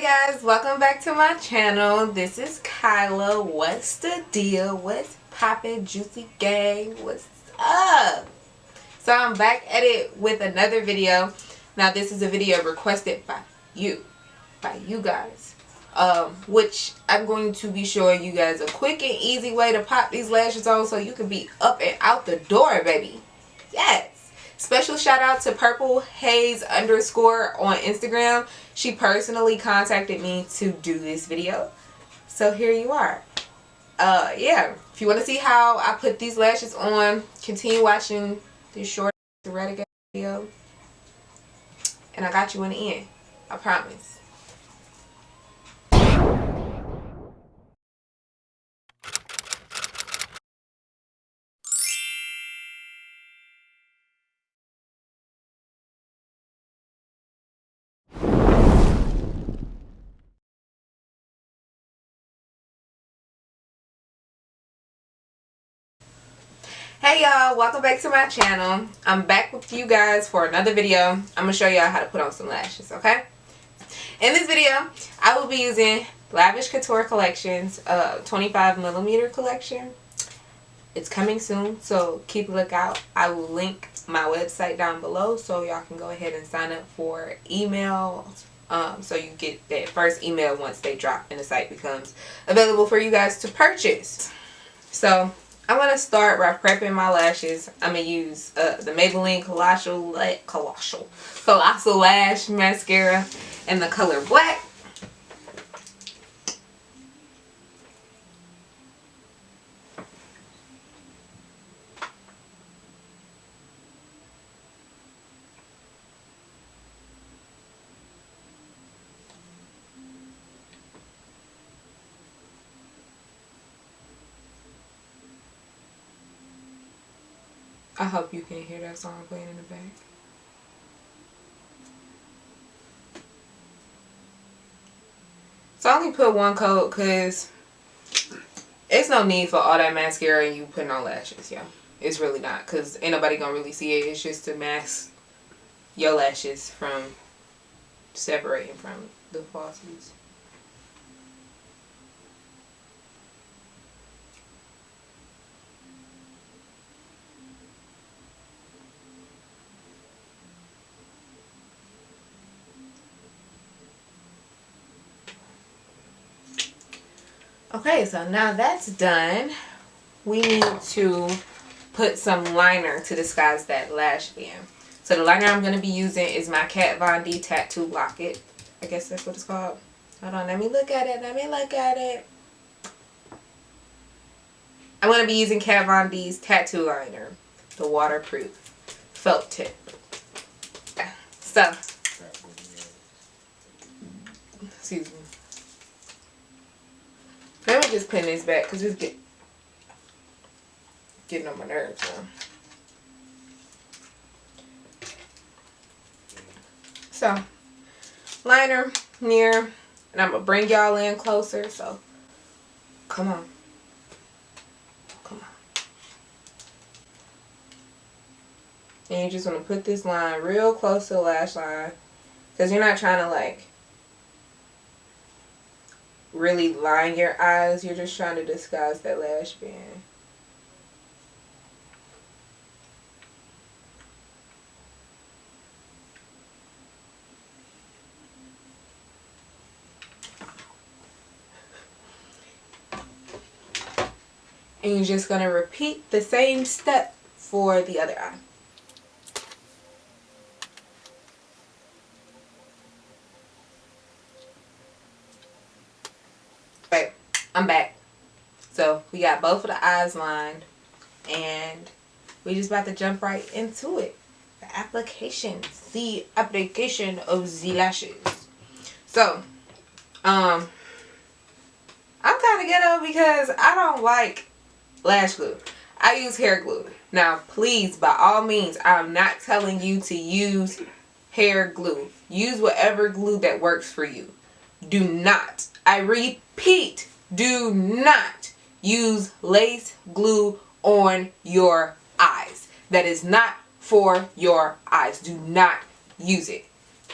Hey guys, welcome back to my channel. This is Khaylaaaa. What's the deal? What's poppin', juicy gang? What's up? So I'm back at it with another video. Now this is a video requested by you guys, which I'm going to be showing you guys a quick and easy way to pop these lashes on so you can be up and out the door, baby. Yes. Special shout out to Purple Haze _ on Instagram. She personally contacted me to do this video. So here you are. Yeah. If you want to see how I put these lashes on, continue watching this short erratic video. And I got you in the end. I promise. Hey y'all, welcome back to my channel. I'm back with you guys for another video. I'm going to show y'all how to put on some lashes, okay? In this video, I will be using Lavish Couture Collections 25mm collection. It's coming soon, so keep a lookout. I will link my website down below so y'all can go ahead and sign up for emails. So you get that first email once they drop and the site becomes available for you guys to purchase. So I'm going to start by prepping my lashes. I'm going to use the Maybelline Colossal Lash Mascara in the color black. I hope you can hear that song playing in the back. So I only put one coat because it's no need for all that mascara and you putting on lashes, yeah. It's really not, because ain't nobody gonna really see it. It's just to mask your lashes from separating from the falsies. Okay, so now that's done, we need to put some liner to disguise that lash band. So the liner I'm going to be using is my Kat Von D Tattoo Locket. I guess that's what it's called. Hold on, let me look at it. I'm going to be using Kat Von D's Tattoo Liner, the waterproof felt tip. So, excuse me. Let me just pin this back because it's getting on my nerves now. So, liner, mirror, and I'm going to bring y'all in closer, so come on. And you just want to put this line real close to the lash line because you're not trying to like really line your eyes, you're just trying to disguise that lash band. And you're just going to repeat the same step for the other eye. Right, I'm back. So we got both of the eyes lined and we just about to jump right into it. The application of the lashes. So, I'm kind of ghetto because I don't like lash glue. I use hair glue. Now, please, by all means, I'm not telling you to use hair glue. Use whatever glue that works for you. Do not, I repeat, do not use lace glue on your eyes. That is not for your eyes. Do not use it.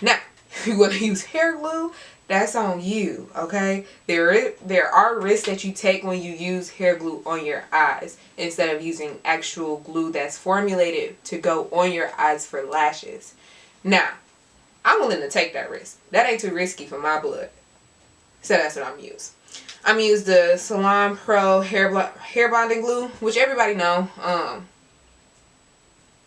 Now, if you want to use hair glue, that's on you, okay? There are risks that you take when you use hair glue on your eyes instead of using actual glue that's formulated to go on your eyes for lashes. Now, I'm willing to take that risk. That ain't too risky for my blood. So that's what I'm using. I'm use the Salon Pro hair bonding glue, which everybody know.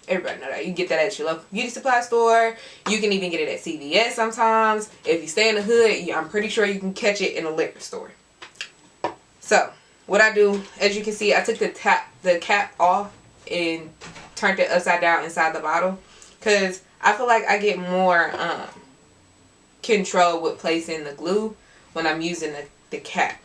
Everybody know that. You can get that at your local beauty supply store. You can even get it at CVS sometimes. If you stay in the hood, I'm pretty sure you can catch it in a liquor store. So, what I do, as you can see, I took the cap off and turned it upside down inside the bottle. Because I feel like I get more control with placing the glue when I'm using the cap.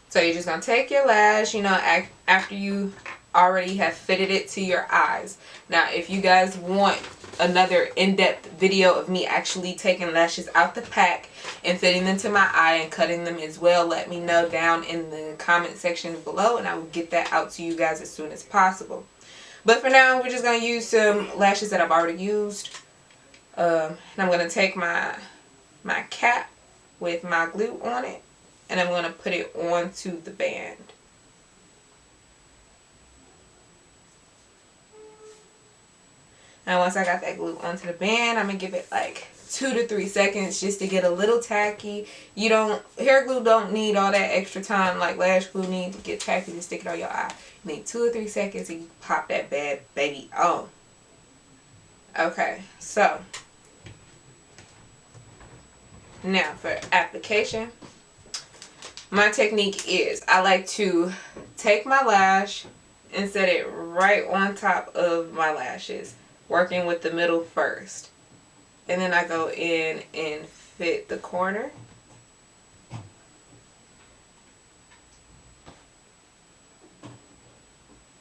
So you're just going to take your lash, you know, after you already have fitted it to your eyes. Now, if you guys want another in-depth video of me actually taking lashes out the pack and fitting them to my eye and cutting them as well, let me know down in the comment section below, and I will get that out to you guys as soon as possible. But for now, we're just going to use some lashes that I've already used. And I'm going to take my cap with my glue on it, and I'm going to put it onto the band. Now once I got that glue onto the band, I'm going to give it like 2 to 3 seconds just to get a little tacky. Hair glue don't need all that extra time like lash glue needs to get tacky to stick it on your eye. You need 2 or 3 seconds and you pop that bad baby on. Okay, so now for application, my technique is I like to take my lash and set it right on top of my lashes, working with the middle first. And then I go in and fit the corner.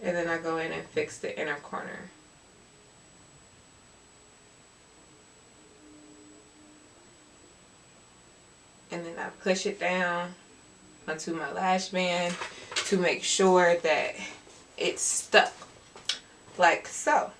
And then I go in and fix the inner corner. And then I push it down onto my lash band to make sure that it's stuck like so.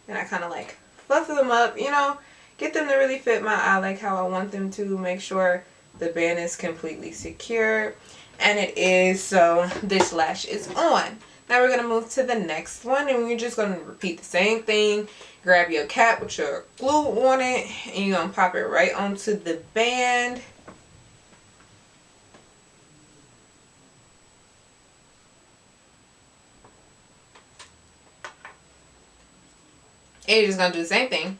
And I kind of like fluff them up, you know, get them to really fit my eye like how I want them to. Make sure the band is completely secure, and it is. So this lash is on. Now we're going to move to the next one, and we're just going to repeat the same thing. Grab your cap with your glue on it, and you're going to pop it right onto the band. And you're just going to do the same thing.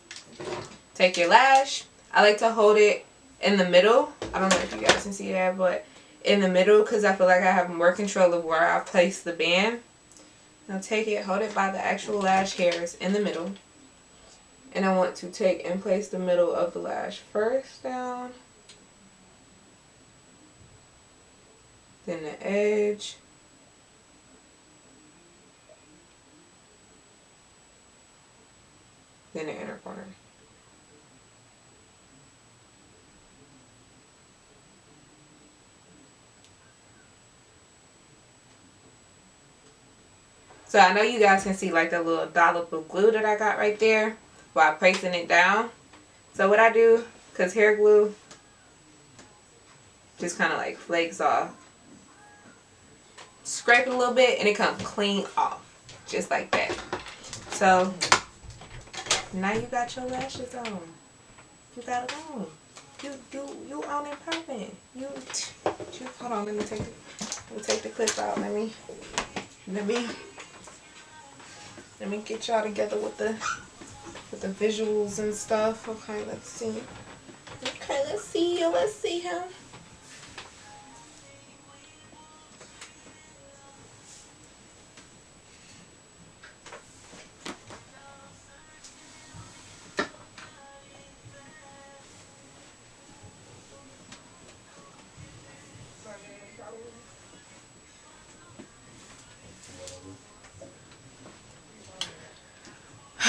Take your lash. I like to hold it in the middle. I don't know if you guys can see that, but in the middle, because I feel like I have more control of where I place the band. Now take it, hold it by the actual lash hairs in the middle. And I want to take and place the middle of the lash first down. Then the edge. Then the inner corner. So I know you guys can see like the little dollop of glue that I got right there while placing it down. So what I do, because hair glue just kind of like flakes off, scrape it a little bit and it comes clean off. Just like that. So now you got your lashes on. You got it on. You on and popping. Hold on, let me take the clip out. Let me get y'all together with the visuals and stuff. Okay, let's see. Okay, let's see him.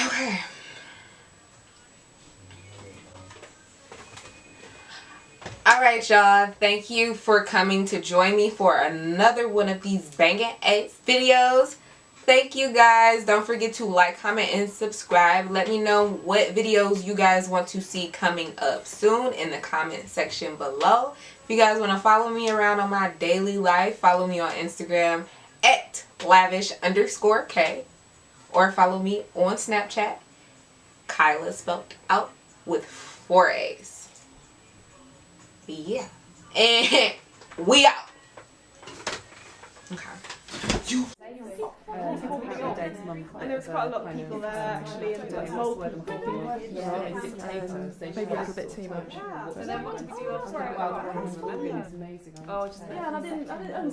Okay. Alright y'all, thank you for coming to join me for another one of these banging ass videos. Thank you guys. Don't forget to like, comment, and subscribe. Let me know what videos you guys want to see coming up soon in the comment section below. If you guys want to follow me around on my daily life, follow me on Instagram at lavish_K, or follow me on Snapchat, Khaylaaaa spelled out with 4 A's. Yeah. And we out. Okay. And there was quite a lot of people there actually, and like multiple people. Maybe a little bit too much. Yeah. So then what did you do? Sorry. Oh, just yeah, and I didn't understand.